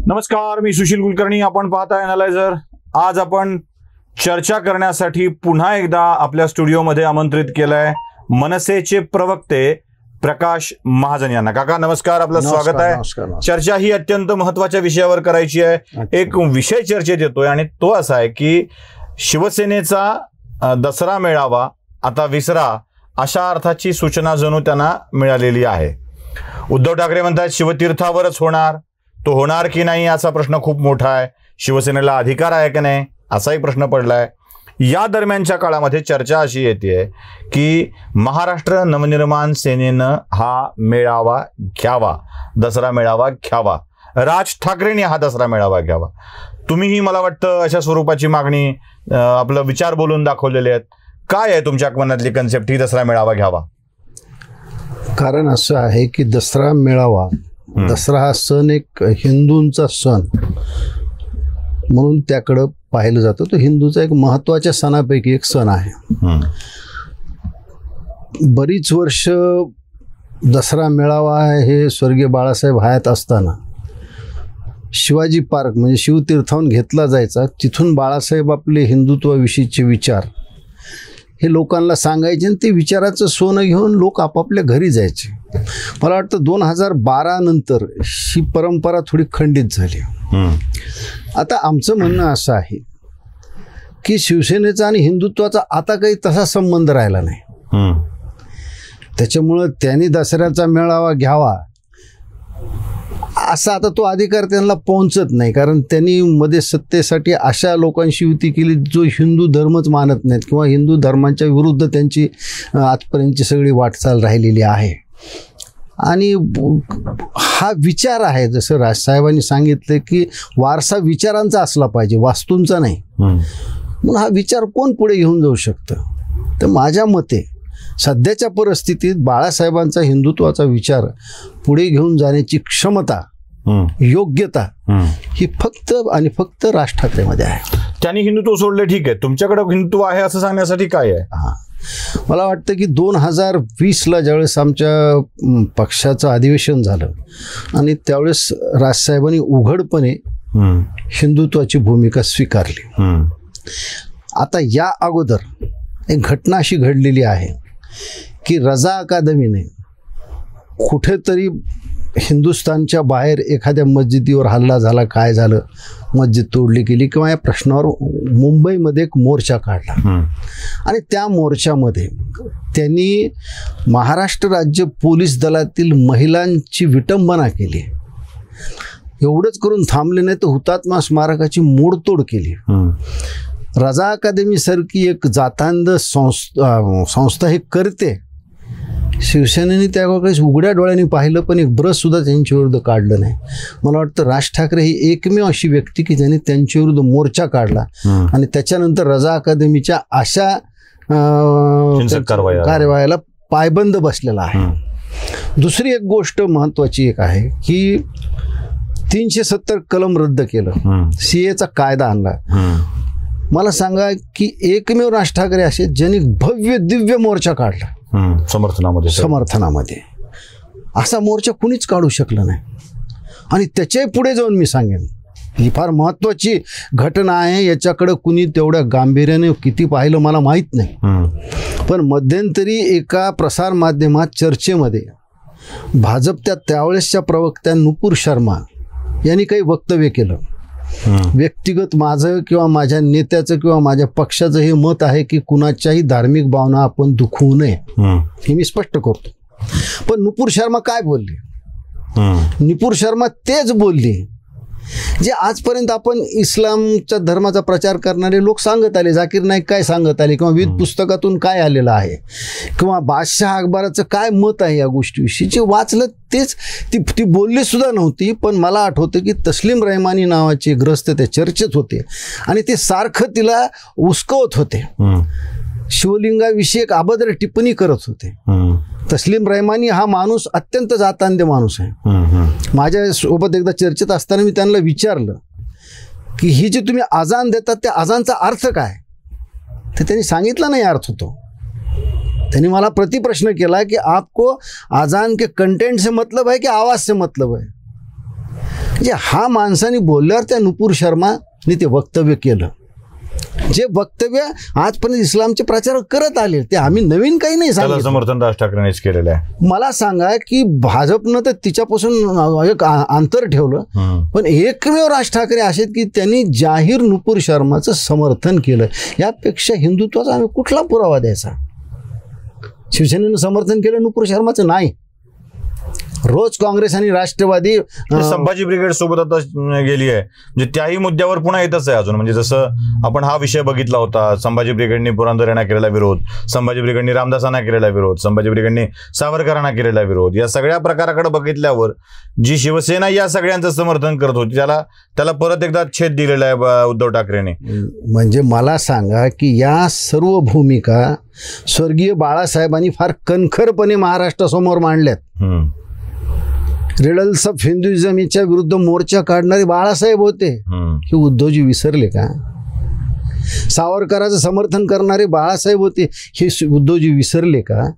नमस्कार, मी सुशील कुलकर्णी. आपण पाहताय अॅनालायझर. आज आपण चर्चा करण्यासाठी पुन्हा एकदा आपल्या स्टुडिओमध्ये आमंत्रित केलंय मनसेचे प्रवक्ते प्रकाश महाजन यांना. काका नमस्कार, आपलं स्वागत आहे. चर्चा ही अत्यंत महत्वाच्या विषयावर करायची आहे. एक विषय चर्चेत येतोय आणि तो असा आहे की शिवसेनेचा दसरा मेळावा आता विसरा, अशा अर्थाची सूचना जणू त्यांना मिळालेली आहे. उद्धव ठाकरे म्हणतात शिवतीर्थावरच होणार. तो होणार की नाही याचा प्रश्न खूप मोठा आहे. शिवसेनेला अधिकार आहे की नाही असाही प्रश्न पडलाय. या दरम्यानच्या काळामध्ये चर्चा अशी येते की महाराष्ट्र नवनिर्माण सेनेनं हा मेळावा घ्यावा, दसरा मेळावा घ्यावा. राज ठाकरेंनी हा दसरा मेळावा घ्यावा. तुम्हीही मला वाटतं अशा स्वरूपाची मागणी, आपलं विचार बोलून दाखवलेले आहेत. काय आहे तुमच्या मनातली कन्सेप्ट ही दसरा मेळावा घ्यावा? कारण असं आहे की दसरा मेळावा, दसरा हा सण एक हिंदूंचा सण म्हणून त्याकडं पाहिलं जातं. तो हिंदूचा एक महत्त्वाच्या सणापैकी एक सण आहे. बरीच वर्ष दसरा मेळावा हे स्वर्गीय बाळासाहेब हयात असताना शिवाजी पार्क म्हणजे शिवतीर्थाहून घेतला जायचा. तिथून बाळासाहेब आपले हिंदुत्वाविषयीचे विचार हे लोकांना सांगायचे आणि ते विचाराचं सोनं घेऊन लोक आपापल्या घरी जायचे. मला वाटतं 2012 नंतर ही परंपरा थोडी खंडित झाली. आता आमचं म्हणणं असं आहे की शिवसेनेचा आणि हिंदुत्वाचा आता काही तसा संबंध राहिला नाही. त्याच्यामुळं त्यांनी दसऱ्याचा मेळावा घ्यावा असा आता तो अधिकार त्यांना पोहोचत नाही. कारण त्यांनी मध्ये सत्तेसाठी अशा लोकांशी युती केली जो हिंदू धर्मच मानत नाहीत किंवा हिंदू धर्माच्या विरुद्ध त्यांची आजपर्यंतची सगळी वाटचाल राहिलेली आहे. आणि हा विचार आहे, जसं राजसाहेबांनी सांगितलं की वारसा विचारांचा असला पाहिजे, वास्तूंचा नाही. म्हणून हा विचार कोण पुढे घेऊन जाऊ शकतं? तर माझ्या मते सध्याच्या परिस्थितीत बाळासाहेबांचा हिंदुत्वाचा विचार पुढे घेऊन जाण्याची क्षमता, योग्यता ही फक्त आणि फक्त राज ठाकरेमध्ये आहे. त्यांनी हिंदुत्व सोडले, ठीक आहे, तुमच्याकडे हिंदुत्व आहे असं सांगण्यासाठी काय आहे? मला वाटतं की 2020ला ज्यावेळेस आमच्या पक्षाचं अधिवेशन झालं आणि त्यावेळेस राजसाहेबांनी उघडपणे हिंदुत्वाची भूमिका स्वीकारली. आता या अगोदर एक घटना अशी घडलेली आहे की रजा अकादमीने कुठेतरी हिंदुस्थानच्या बाहेर एखाद्या मस्जिदीवर हल्ला झाला, काय झालं, मस्जिद तोडली गेली किंवा या प्रश्नावर मुंबईमध्ये एक मोर्चा काढला. आणि त्या मोर्चामध्ये त्यांनी महाराष्ट्र राज्य पोलीस दलातील महिलांची विटंबना केली. एवढंच करून थांबले नाही तर हुतात्मा स्मारकाची मोडतोड केली. रजा अकादमीसारखी एक जातांध संस्था हे करते. शिवसेनेने त्यावेळेस उघड्या डोळ्यांनी पाहिलं पण एक ब्रशसुद्धा त्यांच्या विरुद्ध काढलं नाही. मला वाटतं राज ठाकरे ही एकमेव अशी व्यक्ती की ज्यांनी त्यांच्या विरुद्ध मोर्चा काढला आणि त्याच्यानंतर रजा अकादमीच्या अशा कारवायाला पायबंद बसलेला आहे. दुसरी एक गोष्ट महत्त्वाची एक आहे की 370 कलम रद्द केलं, CA कायदा आणला. मला सांगा की एकमेव राज ठाकरे असे ज्यांनी भव्य दिव्य मोर्चा काढला समर्थनामध्ये. असा मोर्चा कुणीच काढू शकलं नाही. आणि त्याच्याही पुढे जाऊन मी सांगेन ही फार महत्त्वाची घटना आहे. याच्याकडं कुणी तेवढ्या गांभीर्याने किती पाहिलं मला माहीत नाही. पण मध्यंतरी एका प्रसारमाध्यमात चर्चेमध्ये भाजपच्या त्यावेळेसच्या प्रवक्त्या नुपूर शर्मा यांनी काही वक्तव्य केलं. व्यक्तिगत माझं किंवा माझ्या नेत्याचं किंवा माझ्या पक्षाचं हे मत आहे की कुणाच्याही धार्मिक भावना आपण दुखवू नये, हे मी स्पष्ट करतो. पण नुपूर शर्मा काय बोलली? नुपूर शर्मा तेच बोलली जे आजपर्यंत आपण इस्लामच्या धर्माचा प्रचार करणारे लोक सांगत आले. जाकीर नाईक काय सांगत आले किंवा विविध पुस्तकातून काय आलेलं आहे किंवा बादशाह अकबराचं काय मत आहे या गोष्टीविषयी जे वाचलं तेच ती बोलली सुद्धा नव्हती. पण मला आठवतं की तस्लीम रहमानी नावाचे ग्रस्त त्या चर्चेत होते आणि ते सारखं तिला उस्कवत होते. शिवलिंगाविषयी एक अभद्र टिप्पणी करत होते. तस्लीम रहमानी हा माणूस अत्यंत जातांद्य माणूस आहे. माझ्या सोबत एकदा चर्चेत असताना मी त्यांना विचारलं की ही जी तुम्ही अजान देतात त्या अजानचा अर्थ काय, तर त्यांनी सांगितलं नाही अर्थ तो. त्यांनी मला प्रतिप्रश्न केला की आपको अजान के कंटेंट से मतलब है कि आवाज़ से मतलब है? म्हणजे हा माणसाने बोलल्यावर त्या नुपूर शर्माने ते वक्तव्य केलं, जे वक्तव्य आजपर्यंत इस्लामचे प्रचारक करत आले, ते आम्ही नवीन काही नाही त्याला सांगितलं. समर्थन राज ठाकरेंनीच केलेलं आहे. मला सांगा की भाजपनं तर तिच्यापासून एक अंतर ठेवलं, पण एकमेव राज ठाकरे असे की त्यांनी जाहीर नुपूर शर्माचं समर्थन केलं. यापेक्षा हिंदुत्वाचा आम्ही कुठला पुरावा द्यायचा? शिवसेनेनं समर्थन केलं नुपूर शर्माचं नाही. रोज काँग्रेस आणि राष्ट्रवादी संभाजी ब्रिगेड सोबत आता गेली आहे, म्हणजे त्याही मुद्द्यावर पुन्हा येतच आहे अजून. म्हणजे जसं आपण हा विषय बघितला होता, संभाजी ब्रिगेडनी पुरंदर यांना केलेला विरोध, संभाजी ब्रिगेडनी रामदासांना केलेला विरोध, संभाजी ब्रिगेडनी सावरकरांना केलेला विरोध. या सगळ्या प्रकाराकडे बघितल्यावर जी शिवसेना या सगळ्यांचं समर्थन करत होती त्याला परत एकदा छेद दिलेला आहे उद्धव ठाकरेंनी. म्हणजे मला सांगा की या सर्व भूमिका स्वर्गीय बाळासाहेबांनी फार कणखरपणे महाराष्ट्रासमोर मांडल्यात. रिडल्स ऑफ हिंदुइझमच्या विरुद्ध मोर्चा काढणारे बाळासाहेब होते, हे उद्धवजी विसरले का? सावरकरांचं समर्थन करणारे बाळासाहेब होते, हे उद्धवजी विसरले का?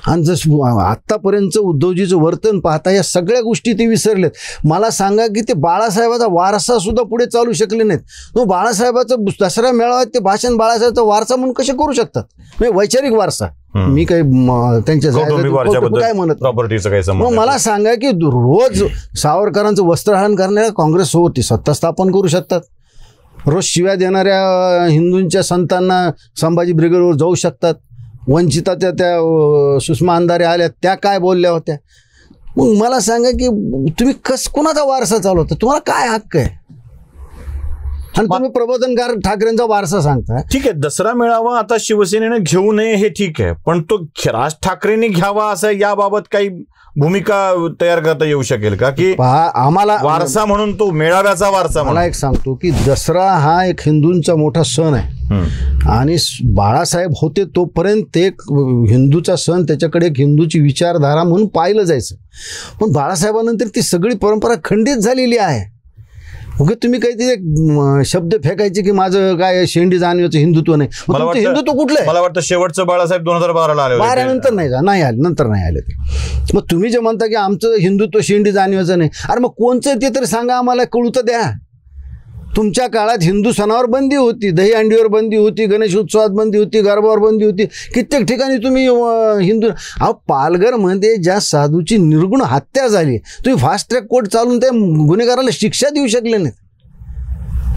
आणि जसं आत्तापर्यंतचं उद्धवजीचं वर्तन पाहता या सगळ्या गोष्टी ते विसरलेत. मला सांगा की ते बाळासाहेबाचा वारसा सुद्धा पुढे चालू शकले नाहीत. तो बाळासाहेबाचा दसरा मेळावा ते भाषण बाळासाहेबाचा वारसा म्हणून कसे करू शकतात? म्हणजे वैचारिक वारसा, मी काही त्यांच्या काय म्हणत प्रॉपर्टीचं काही संबंध. मग मला सांगा की रोज सावरकरांचं वस्त्रहरण करणाऱ्या काँग्रेससोबत सत्ता स्थापन करू शकतात, रोज शिव्या देणाऱ्या हिंदूंच्या संतांना संभाजी ब्रिगेडवर जाऊ शकतात. वंचिताच्या त्या सुषमा अंधारे आल्या, त्या काय बोलल्या होत्या? मग मला सांगा की तुम्ही कोणाचा वारसा चालवता? तुम्हाला काय हक्क आहे? आणि तुम्ही प्रबोधनकार ठाकरेंचा वारसा सांगता. ठीक आहे, दसरा मेळावा आता शिवसेनेने घेऊ नये हे ठीक आहे, पण तो राज ठाकरेंनी घ्यावा असं याबाबत काही भूमिका तयार करता येऊ शकेल का? की आम्हाला वारसा म्हणून तो मेळाव्याचा वारसा. मला एक सांगतो की दसरा हा एक हिंदूंचा मोठा सण आहे आणि बाळासाहेब होते तोपर्यंत एक हिंदूचा सण, त्याच्याकडे एक हिंदूची विचारधारा म्हणून पाहिलं जायचं. पण बाळासाहेबांनंतर ती सगळी परंपरा खंडित झालेली आहे. ओके, तुम्ही काहीतरी शब्द फेकायचे की माझं काय शेंडी जाणीवाचं हिंदुत्व नाही. हिंदुत्व कुठलं आहे? मला वाटतं शेवटचं बाळासाहेब 2012 आले, 12 नंतर नाही आले, नंतर नाही आले ते. मग तुम्ही जे म्हणता की आमचं हिंदुत्व शेंडी जाणीवाचं नाही, अरे मग कोणचं ते तरी सांगा आम्हाला, कळू तर द्या. तुमच्या काळात हिंदू सणावर बंदी होती, दहीहंडीवर बंदी होती, गणेश उत्सवात बंदी होती, गरबावर बंदी होती, कित्येक ठिकाणी तुम्ही हिंदू. पालघरमध्ये ज्या साधूची निर्गुण हत्या झाली, तुम्ही फास्ट ट्रॅक कोर्ट चालून त्या गुन्हेगाराला शिक्षा देऊ शकले नाहीत.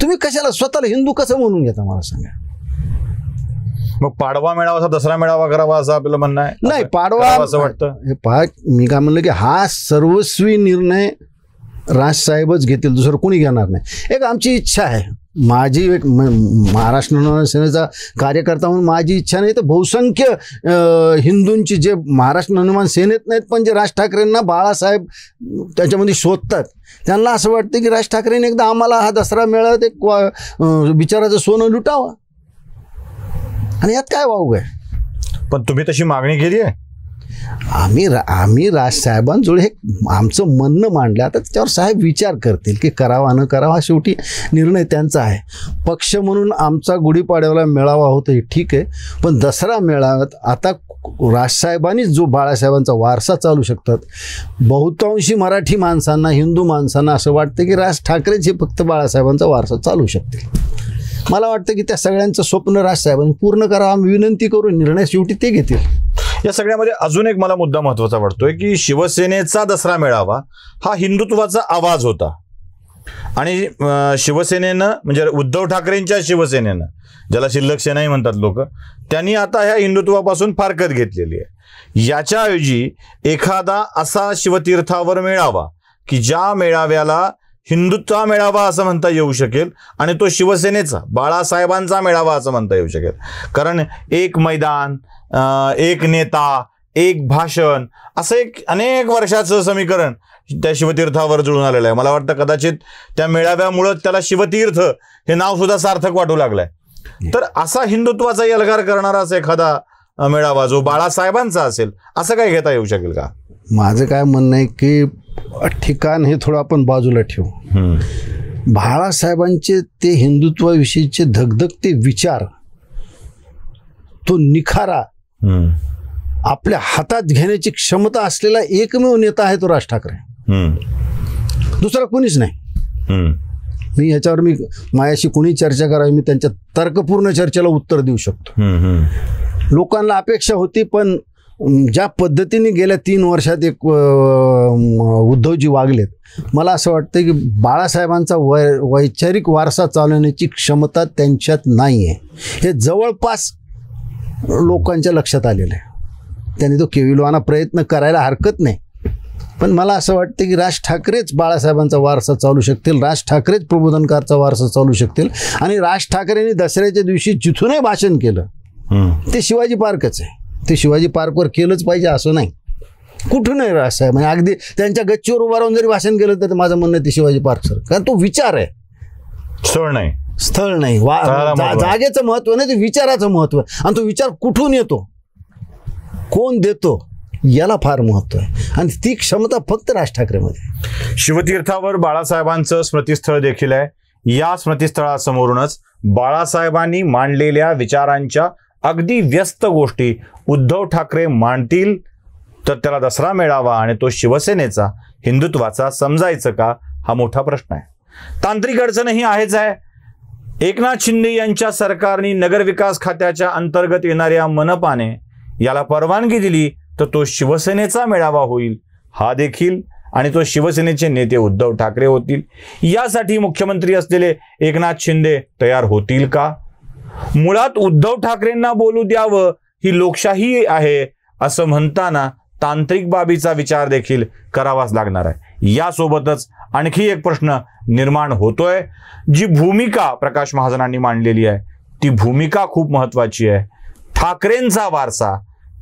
तुम्ही कशाला स्वतःला हिंदू कसं म्हणून घेता मला सांगा? मग पाडवा मेळावा दसरा मेळावा करावा असं आपल्याला म्हणणं आहे? नाही, पाडवा असं वाटतं. मी काय म्हणलं की हा सर्वस्वी निर्णय राजसाहेबच घेतील, दुसरं कोणी घेणार नाही. एक आमची इच्छा आहे, माझी एक महाराष्ट्र नवनिर्माण सेनेचा कार्यकर्ता म्हणून माझी इच्छा नाही तर बहुसंख्य हिंदूंची जे महाराष्ट्र नवनिर्माण सेनेत नाहीत पण जे राज ठाकरेंना बाळासाहेब त्याच्यामध्ये शोधतात, त्यांना असं वाटतं की राज ठाकरेंनी एकदा आम्हाला हा दसरा मेळाव्यात एक विचाराचं सोनं लुटावं. आणि यात काय वावग आहे? पण तुम्ही तशी मागणी केली आहे? आम्ही राजसाहेबांजवळ हे आमचं म्हणणं मांडलं. आता त्याच्यावर साहेब विचार करतील की करावा न करावा, शेवटी निर्णय त्यांचा आहे. पक्ष म्हणून आमचा गुढीपाडव्याला मेळावा होता हे ठीक आहे, पण दसरा मेळाव्यात आता राजसाहेबांनीच जो बाळासाहेबांचा वारसा चालू शकतात. बहुतांशी मराठी माणसांना, हिंदू माणसांना असं वाटतं की राज ठाकरेच हे फक्त बाळासाहेबांचा वारसा चालू शकतील. मला वाटतं की त्या सगळ्यांचं स्वप्न राजसाहेबांनी पूर्ण करावं. आम्ही विनंती करू, निर्णय शेवटी ते घेतील. या सगळ्यामध्ये अजून एक मला मुद्दा महत्वाचा वाटतोय की शिवसेनेचा दसरा मेळावा हा हिंदुत्वाचा आवाज होता आणि शिवसेनेनं म्हणजे उद्धव ठाकरेंच्या शिवसेनेनं, ज्याला शिल्लक सेनाही म्हणतात लोक, त्यांनी आता ह्या हिंदुत्वापासून फारकत घेतलेली आहे. याच्याऐवजी एखादा असा शिवतीर्थावर मेळावा की ज्या मेळाव्याला हिंदुत्व मेळावा असं म्हणता येऊ शकेल आणि तो शिवसेनेचा बाळासाहेबांचा मेळावा असं म्हणता येऊ शकेल. कारण एक मैदान, एक नेता, एक भाषण, असं एक अनेक वर्षाचं समीकरण त्या शिवतीर्थावर जुळून आलेलं आहे. मला वाटतं कदाचित त्या मेळाव्यामुळं त्याला शिवतीर्थ हे नाव सुद्धा सार्थक वाटू लागलंय. तर असा हिंदुत्वाचा यलगार करणारा असा एखादा मेळावा जो बाळासाहेबांचा असेल असं काय घेता येऊ शकेल का? माझं काय म्हणणं आहे की ठिकाण हे थोडं आपण बाजूला ठेवू. बाळासाहेबांचे ते हिंदुत्वाविषयीचे धगधगते विचार, तो निखारा आपल्या हातात घेण्याची क्षमता असलेला एकमेव नेता आहे तो राज ठाकरे. दुसरा कोणीच नाही. हम्म. मी ह्याच्यावर माझ्याशी कुणी चर्चा करावी, मी त्यांच्या तर्कपूर्ण चर्चेला उत्तर देऊ शकतो. लोकांना अपेक्षा होती, पण ज्या पद्धतीने गेल्या 3 वर्षात एक उद्धवजी वागलेत, मला असं वाटतं की बाळासाहेबांचा वैचारिक वारसा चालवण्याची क्षमता त्यांच्यात नाही आहे. हे जवळपास लोकांच्या लक्षात आलेलं आहे. त्यांनी तो केविलवाना प्रयत्न करायला हरकत नाही, पण मला असं वाटतं की राज ठाकरेच बाळासाहेबांचा वारसा चालू शकतील, राज ठाकरेच प्रबोधनकारचा वारसा चालू शकतील. आणि राज ठाकरेंनी दसऱ्याच्या दिवशी जिथूनही भाषण केलं ते शिवाजी पार्कच आहे. ते शिवाजी पार्कवर केलंच पाहिजे असं नाही, कुठूनही राज आहे. म्हणजे अगदी त्यांच्या गच्चीवर उभा राहून जरी भाषण केलं तर माझं म्हणणं ते शिवाजी पार्क सर, कारण तो विचार आहे, स्थळ नाही. जागेचं महत्व नाही, ते विचाराचं महत्व आहे. आणि तो विचार कुठून येतो, कोण देतो, याला फार महत्व आहे. आणि ती क्षमता फक्त राज ठाकरेमध्ये. शिवतीर्थावर बाळासाहेबांचं स्मृतिस्थळ देखील आहे. या स्मृतिस्थळासमोरूनच बाळासाहेबांनी मांडलेल्या विचारांच्या अगदी व्यस्त गोष्टी उद्धव ठाकरे मांडतील तर त्याला दसरा मेळावा आणि तो शिवसेनेचा, हिंदुत्वाचा समजायचं का, हा मोठा प्रश्न आहे. तांत्रिक अडचणही आहेच आहे. एकनाथ शिंदे यांच्या सरकारने नगरविकास खात्याच्या अंतर्गत येणाऱ्या मनपाने याला परवानगी दिली तर तो शिवसेनेचा मेळावा होईल, हा देखील, आणि तो शिवसेनेचे नेते उद्धव ठाकरे होतील. यासाठी मुख्यमंत्री असलेले एकनाथ शिंदे तयार होतील का? मुळात उद्धव ठाकरेंना बोलू द्यावं ही लोकशाही आहे असं म्हणताना तांत्रिक बाबीचा विचार देखील करावाच लागणार आहे. यासोबतच आणखी एक प्रश्न निर्माण होतोय. जी भूमिका प्रकाश महाजनांनी मांडलेली आहे ती भूमिका खूप महत्वाची आहे. ठाकरेंचा वारसा,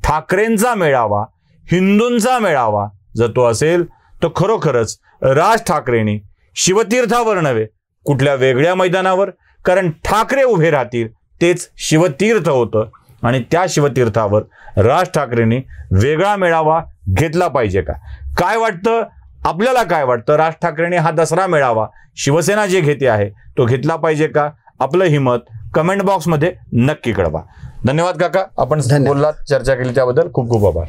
ठाकरेंचा मेळावा, हिंदूंचा मेळावा जर तो असेल तर खरोखरच राज ठाकरेंनी शिवतीर्थावर नव्हे कुठल्या वेगळ्या मैदानावर, कारण ठाकरे उभे राहतील तेच शिवतीर्थ होतं आणि त्या शिवतीर्थावर राज ठाकरेंनी वेगळा मेळावा घेतला पाहिजे का? काय वाटतं आपल्याला? काय वाटतं राज ठाकरेंनी हा दसरा मेळावा शिवसेना जे घेते आहे तो घेतला पाहिजे का? आपलं ही मत कमेंट बॉक्समध्ये नक्की कळवा. धन्यवाद काका, आपण बोललात, चर्चा केली त्याबद्दल खूप खूप आभार.